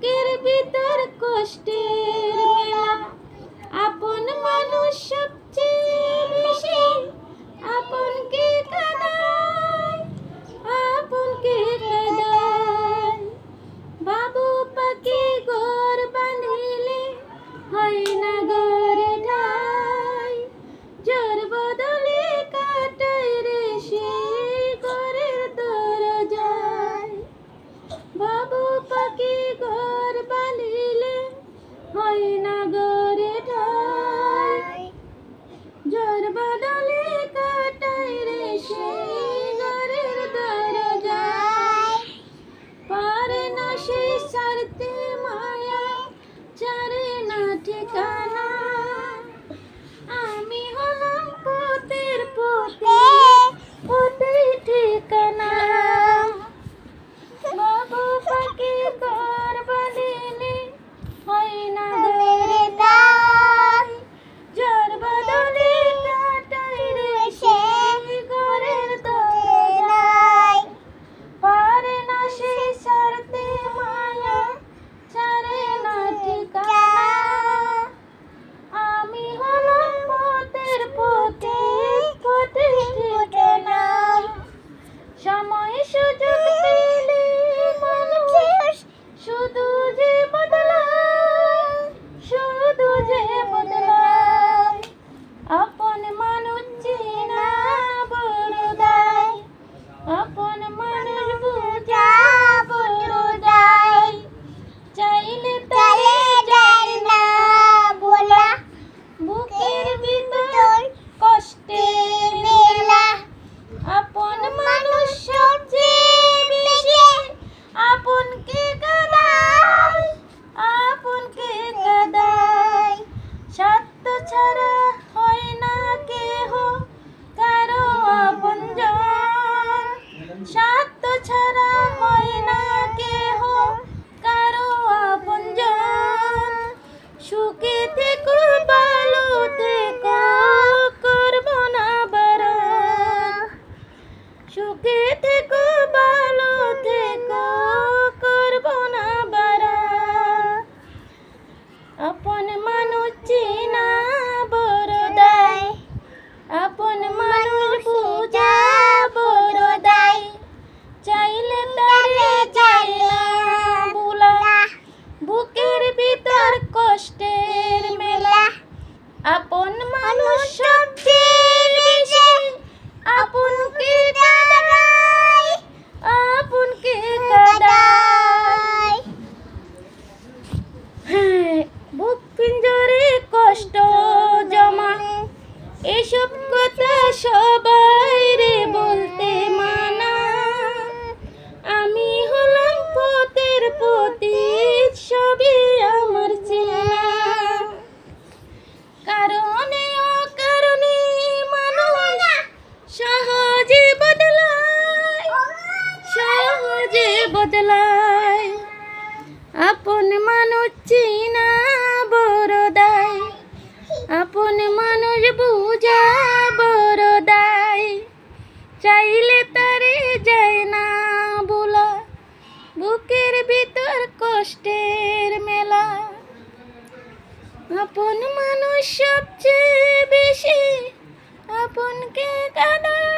বুকের ভিতর কষ্টের মেলা, আপন মানুষ সবচেয়ে বেশি আপনকে কাঁদায়, আপনকে কাঁদায়। বাবু পাখি ঘর বাঁধিলে হয় না ঘরে ঠাই, জোর বদলে কাটায় রে সে ঘরের দরজায়। বাবু পাখি ঘর বাঁধিলে হয় না ঘরে ঠাই, জোর বদলে কাটায় রে সে ঘরের দরজায়। পারে না সে ছাড়তে মায়া, ছাড়ে না ঠিকানা, আমি হলাম পথের পথে, পথের ঠিকানা। বাবু পাখি ঘর বাঁধিলে হয় না ঘরে ঠাই, জোর বদলে কাটায় রে সে ঘরের দরজায়। পারে না সে ছাড়তে মায়া, ছাড়ে না ঠিকানা, আমি হলাম পথের পথে, পথের ঠিকানা। সময় সুযোগ পেলে মানুষ শুধু যে বদলায়, শুধু যে বদলায়। আপন মানুষ চেনা বড় দায়, আপন মানুষ বোঝা বড় দায়। চাইলে তারে যায় না বলা, বুকের ভিতর কষ্টের মেলা, আপন মানুষ সবচেয়ে বেশি আপনকে কাঁদায়, আপনকে কাঁদায়। স্বার্থ ছাড়া হয় না কেহ কারো আপনজন, স্বার্থ ছাড়া হয় না কেহ কারো আপনজন। সুখে থেকো ভালো থেকো করব না বারণ, সুখে থেকো ভালো থেকো করব না বারণ। আপন মানুষ চেনা বড় দায়, আপন মানুষ বোঝা বড় দায়। চাইলে তারে যায় না ভোলা, বুকের ভিতর কষ্টের মেলা, আপন মানুষ সবচেয়ে বেশি আপনকে কাঁদায়, আপনকে কাঁদায়। বুক পিঞ্জরে কষ্ট জমা, এসব কথা সবাই রে বলতে মানা, আমি হলাম পথের পথিক সবই আমার চেনা। কারণে অকারণে মানুষ সহজে বদলায়, সহজে বদলায়। আপন মানুষ চেনা বড় দায়, আপন মানুষ বোঝা বড় দায়। চাইলে তারে যায় না ভোলা, বুকের ভিতর কষ্টের মেলা, আপন মানুষ সবচেয়ে বেশি আপনকে কাঁদায়।